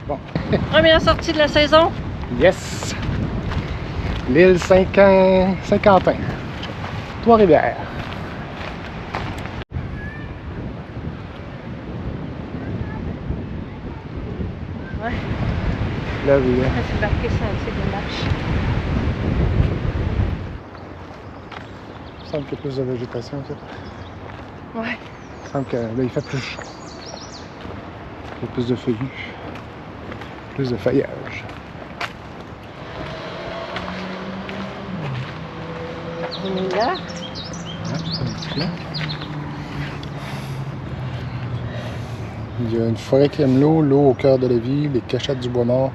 Bon. Première sortie de la saison. Yes! L'île Saint-Quentin. Trois-Rivières. Ouais. Là, oui. C'est marqué sentier de marche. Il semble qu'il y a plus de végétation, en fait. Ouais. Il semble que là, il fait plus chaud. Il y a plus de feuillus. Plus de feuillage. On est là. Ouais, c'est un petit peu. Il y a une forêt qui aime l'eau, l'eau au cœur de la vie, les cachettes du bois mort,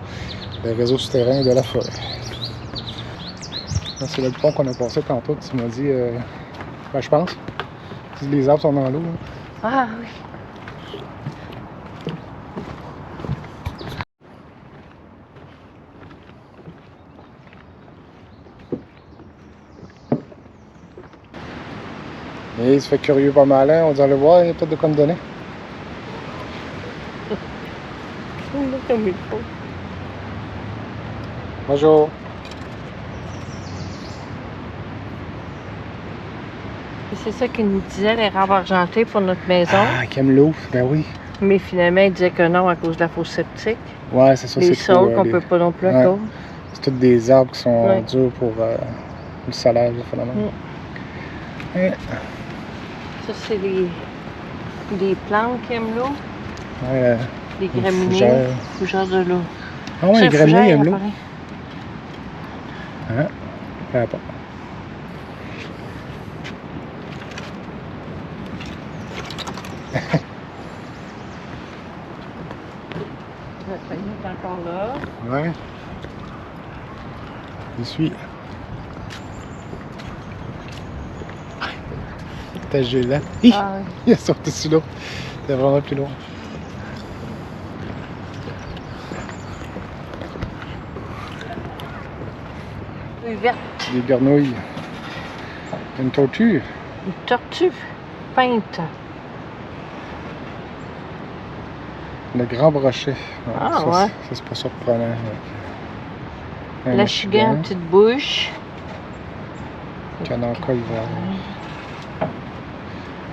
les réseaux souterrains de la forêt. C'est le pont qu'on a passé tantôt, tu m'as dit, ben, je pense, les arbres sont dans l'eau. Ah oui. Et il se fait curieux pas mal, hein? On dit aller voir, il y a peut-être de quoi me donner. Comme il faut. Bonjour. Et c'est ça qu'ils nous disaient, les rampes argentées pour notre maison. Ah, qui aime l'eau, ben oui. Mais finalement, ils disaient que non à cause de la fosse septique. Ouais, c'est ça, Les c'est trop. sols qu'on peut pas non plus ouais. à cause. C'est tous des arbres qui sont Ouais. durs pour le salage, finalement. Ouais. Ça, c'est des plantes qui aiment l'eau. Ouais, Des les graminées. Fougères de l'eau. Ah ouais, les graminées aiment l'eau. Pareil. Hein? Peu importe. La famille est encore là. Ouais. Je suis. T'as gelé. Ah, Il est sorti sous l'eau. C'est vraiment plus loin. oui. Verte. Des grenouilles. Une tortue. Une tortue peinte. Le grand brochet. Ouais, Ah, ça, ouais. Ça, c'est pas surprenant. Un La chigan, petite bouche. Canard colvert.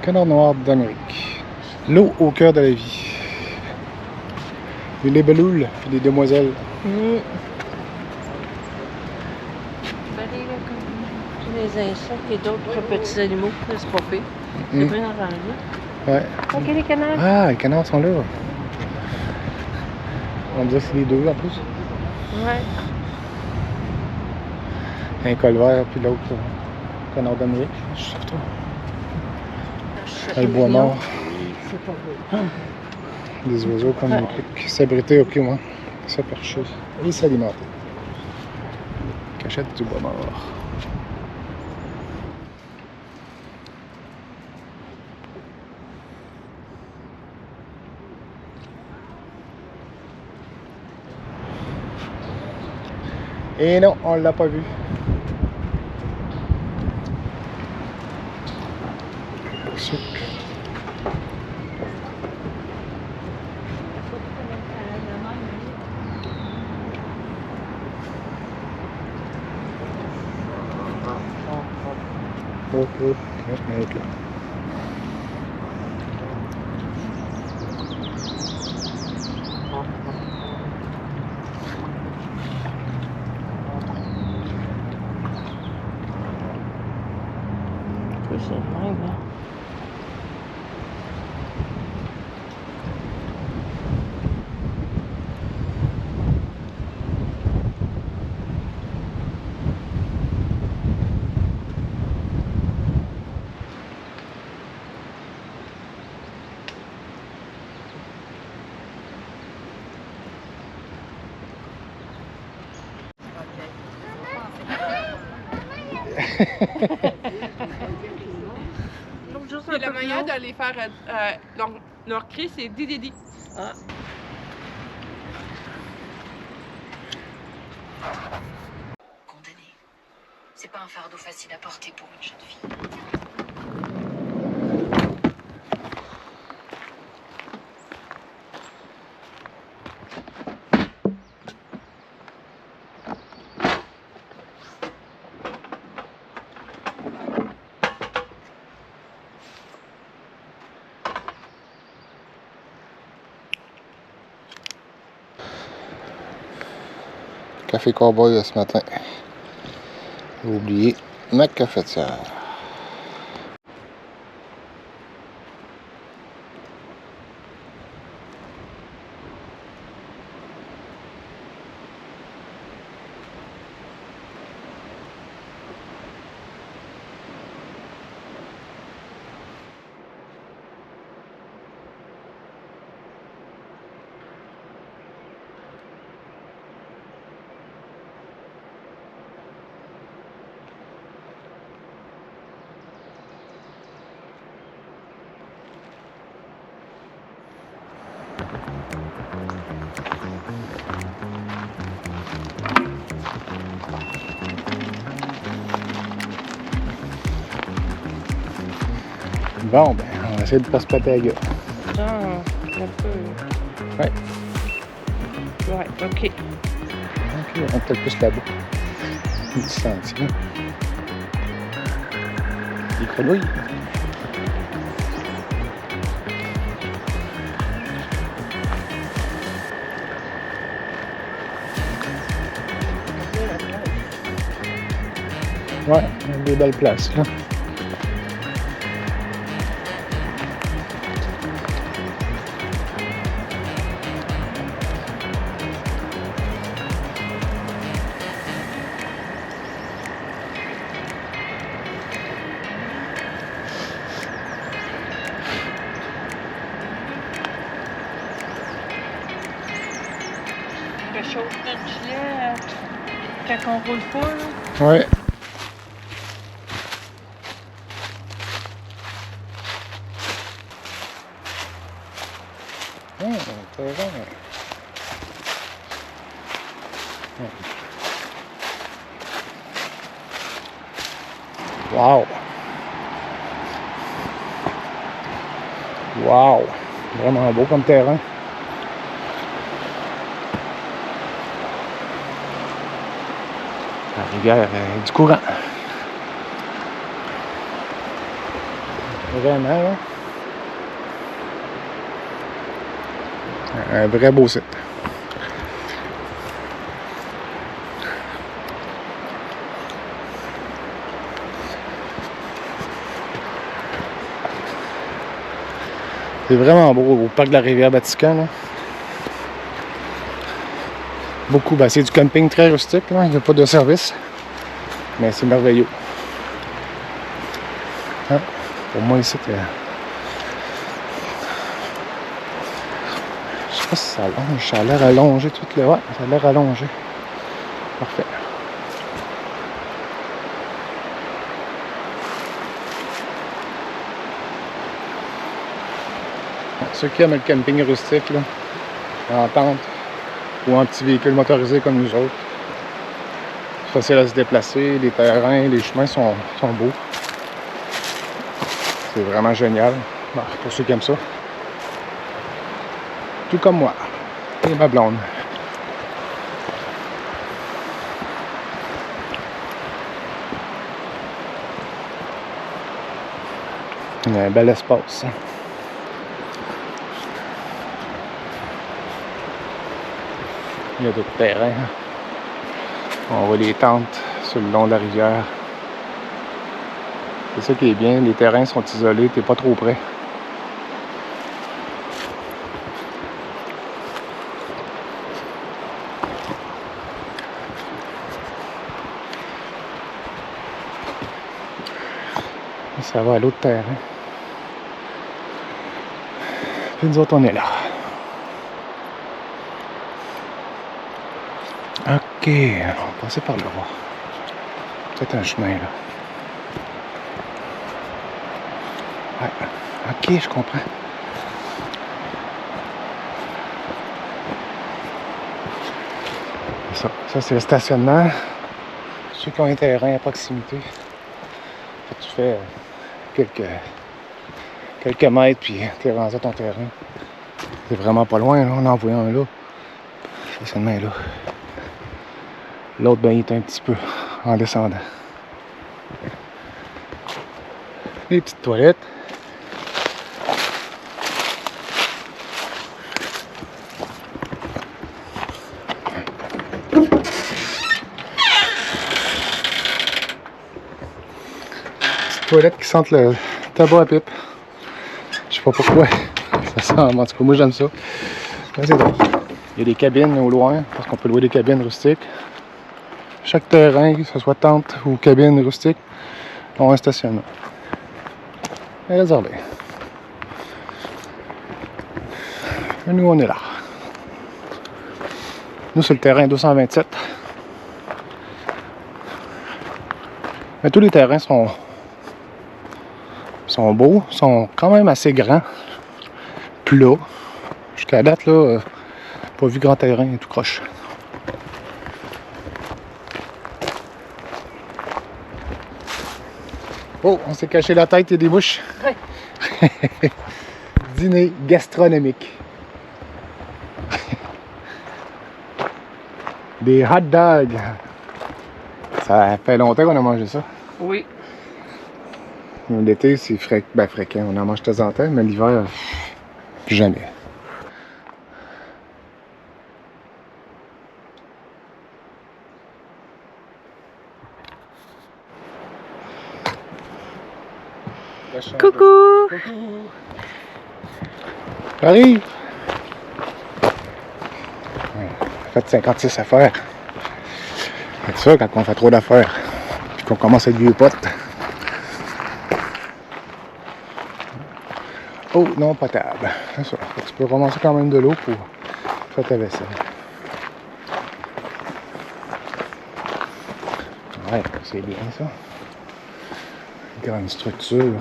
Canard noir d'Amérique. L'eau au cœur de la vie. Les libellules et les demoiselles. Les insectes et d'autres petits animaux, c'est pas pire. C'est bien arrangé. Ouais. Ok, les canards. Ah, les canards sont là. On dirait que c'est les deux en plus. Ouais. Un colvert puis l'autre canard d'Amérique. Je sais pas trop. Le bois mort. C'est pas beau. Des oiseaux comme les pics. S'abriter au pied, moi. Se percher et s'alimenter. Cachette du bois mort. Et non, on l'a pas vu. Sucre. Oh, là. C'est vrai, là. C'est la manière de les faire. Donc, leur cri, c'est Didi. Ah. Condamné. C'est pas un fardeau facile à porter pour une jeune fille. café cowboy ce matin. J'ai oublié ma cafetière. Bon, ben, on va essayer de pas se péter la gueule. Genre, un peu. Ouais. Ouais, ok. Ok, on va peut-être plus là-bas. Un petit sentier. Des grenouilles. Ouais, des belles places là. Réchauffe notre gilet quand on roule pas, là. Ouais. Intéressant. Wow! Wow! Vraiment beau comme terrain. La rivière a du courant. Vraiment, hein? Un vrai beau site. C'est vraiment beau au parc de la rivière Vatican. Là. Beaucoup, ben, c'est du camping très rustique, là. Il n'y a pas de service. Mais c'est merveilleux. Hein? Pour moi ici, je sais pas si ça allonge, ça a l'air allongé tout le. Ouais, ça a l'air allongé. Parfait. Ceux qui aiment le camping rustique, là, en tente ou en petit véhicule motorisé comme nous autres, c'est facile à se déplacer, les terrains, les chemins sont beaux. C'est vraiment génial, bon, pour ceux qui aiment ça. Tout comme moi et ma blonde. Il y a un bel espace. Il y a d'autres terrains. On voit les tentes sur le long de la rivière. C'est ça qui est bien, les terrains sont isolés, t'es pas trop près. Ça va à l'autre terrain. Puis nous autres, on est là. Ok, on va passer par là. Peut-être un chemin là. Ouais. Ok, je comprends. Ça c'est le stationnement. Ceux qui ont un terrain à proximité. Tu fais quelques mètres puis tu es rendu à ton terrain. C'est vraiment pas loin, là. On en voit un là. Stationnement est là. L'autre, ben, il est un petit peu en descendant. Les petites toilettes. toilettes qui sentent le tabac à pipe. Je sais pas pourquoi. Ça sent, en tout cas, moi j'aime ça. Mais c'est drôle. Il y a des cabines au loin, parce qu'on peut louer des cabines rustiques. Chaque terrain, que ce soit tente ou cabine rustique, ont un stationnement. Réservé. Et nous, on est là. Nous, c'est le terrain 227. Mais tous les terrains sont beaux, sont quand même assez grands, plats. Jusqu'à la date, là, pas vu grand terrain et tout croche. Oh, on s'est caché la tête et des mouches. Oui. Dîner gastronomique. Des hot dogs. Ça fait longtemps qu'on a mangé ça. Oui. L'été, c'est fréquent. On en mange de temps en temps, mais l'hiver, plus jamais. Coucou! J'arrive! Ça fait 56 affaires. C'est ça, quand on fait trop d'affaires, puis qu'on commence à être vieux potes. Oh, non potable. C'est ça. Tu peux ramasser quand même de l'eau pour faire ta vaisselle. Ouais, c'est bien ça. Grande structure.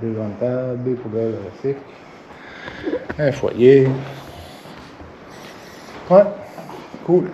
Des grandes tables, des poubelles élastiques. Un foyer. Ouais, cool.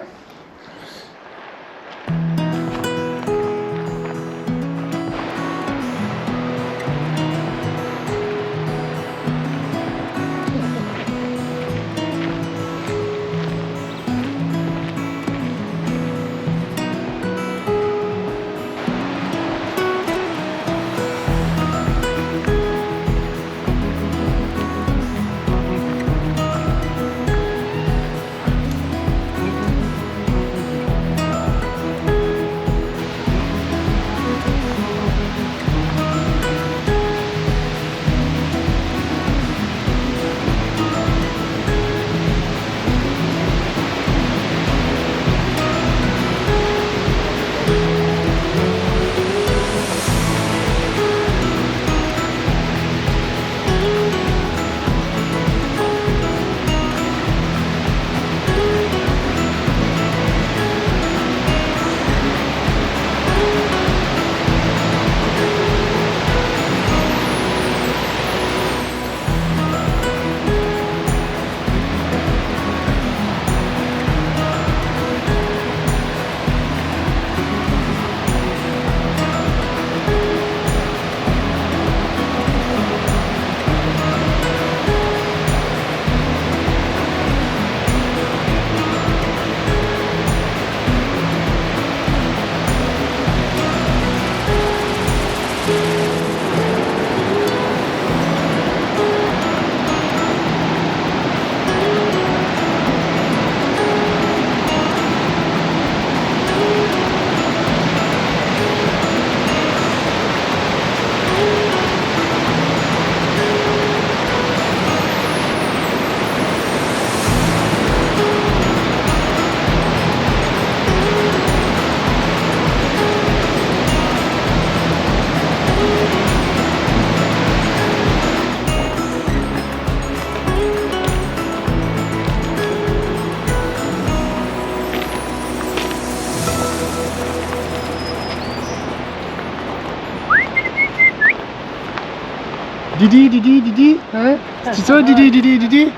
Didi, hein? C'est ça, Didi?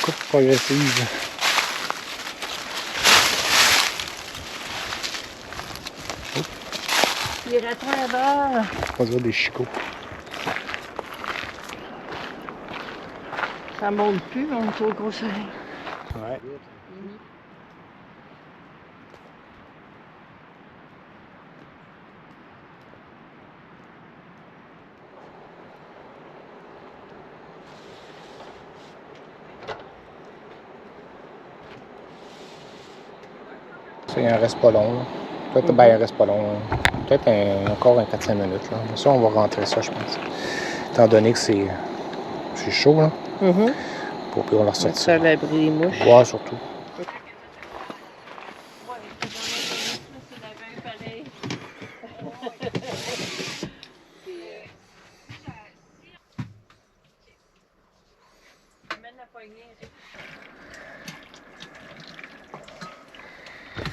Coupe progressive. Les ratons là-bas. On va dire des chicots. Ça monte plus, on est au gros soleil. Ouais. Il en reste pas long. Là. Peut-être, ben, il en reste pas long. Peut-être encore un 4-5 minutes. Là. Mais ça, on va rentrer ça, je pense. Étant donné que c'est chaud, là. Pour puis on la Mettre ça à ressortir. l'abri des mouches. Ouais, surtout.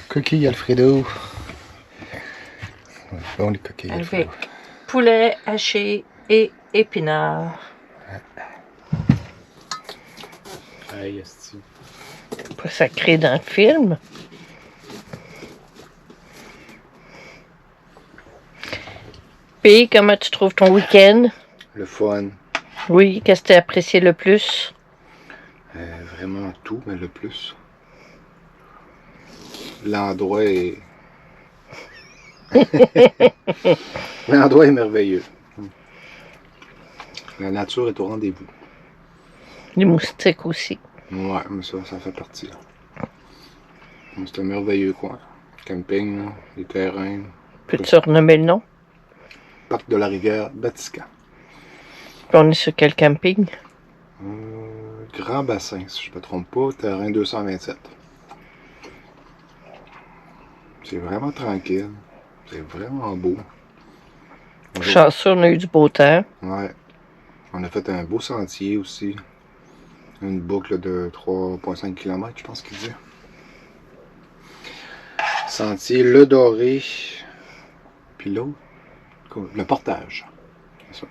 Coquilles Alfredo. Bon, les coquilles Alfredo. Avec poulet haché et épinards. Aïe, esti. Pas sacré dans le film. Puis, comment tu trouves ton week-end? Le fun. Oui, qu'est-ce que tu as apprécié le plus? Vraiment tout, mais le plus. L'endroit est... L'endroit est merveilleux. La nature est au rendez-vous. Les moustiques aussi. Ouais, mais ça fait partie. C'est un merveilleux coin. Camping, là, les terrains. Peux-tu renommer le nom? Parc de la rivière Batiscan. Puis on est sur quel camping? Grand bassin, si je ne me trompe pas, terrain 227. C'est vraiment tranquille. C'est vraiment beau. Chanceux, on a eu du beau temps. Ouais. On a fait un beau sentier aussi. Une boucle de 3,5 km, je pense qu'il dit. Sentier Le Doré. Puis l'autre, le Portage. C'est ça.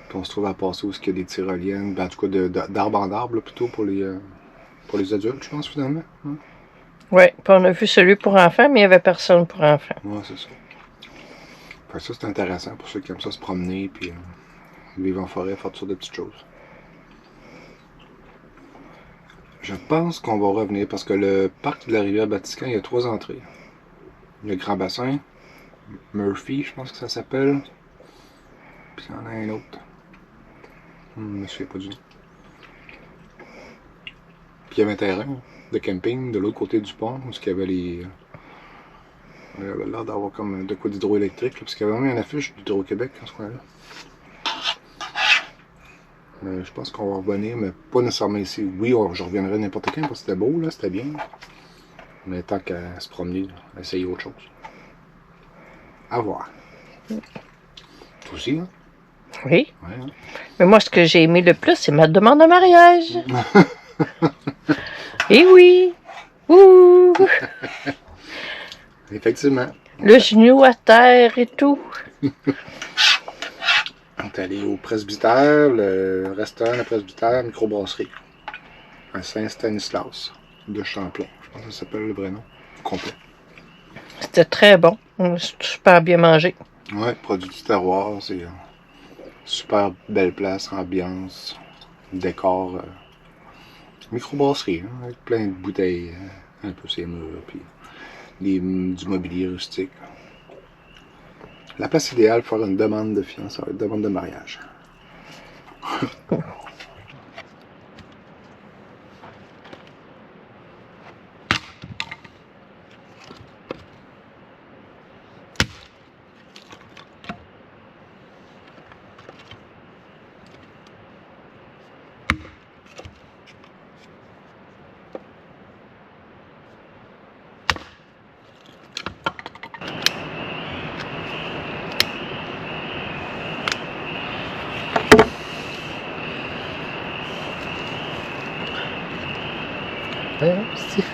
Puis on se trouve à passer où il y a des tyroliennes, ben, en tout cas d'arbre en arbre, là, plutôt pour les adultes, je pense, finalement. Hein? Oui, puis on a vu celui pour enfants, mais il n'y avait personne pour enfants. Ouais, c'est ça. Fait que ça, c'est intéressant pour ceux qui aiment ça se promener, puis vivre en forêt, faire toutes sortes de petites choses. Je pense qu'on va revenir parce que le parc de la rivière Batiscan, il y a 3 entrées. Le Grand Bassin, Murphy, je pense que ça s'appelle. Puis il y en a un autre. Je me souviens pas du nom. Puis il y avait un terrain de camping de l'autre côté du pont où il y avait les. Il avait l'air d'avoir comme de quoi d'hydroélectrique, parce qu'il y avait même une affiche d'Hydro-Québec dans ce coin-là. Mais je pense qu'on va revenir, mais pas nécessairement ici. Oui, je reviendrai n'importe quand parce que c'était beau, là, c'était bien. Mais tant qu'à se promener, essayer autre chose. À voir. Toi aussi, hein? Oui. Ouais, hein? Mais moi, ce que j'ai aimé le plus, c'est ma demande en mariage. Eh oui! Ouh! Effectivement. Le genou à terre et tout. On est allé au presbytère, le restaurant, le presbytère, microbrasserie. À Saint-Stanislas de Champlain. Je pense que ça s'appelle le vrai nom. Complet. C'était très bon. On a super bien mangé. Ouais, produit du terroir, c'est super belle place, ambiance, décor. Microbrasserie, hein, avec plein de bouteilles, un peu ces murs, puis du mobilier rustique. La place idéale pour faire une demande de fiançailles, une demande de mariage.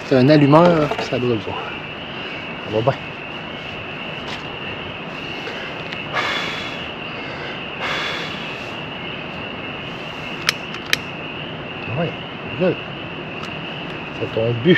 C'est un allumeur, ça brûle pas. Ça va bien. Ouais, good. C'est ton but.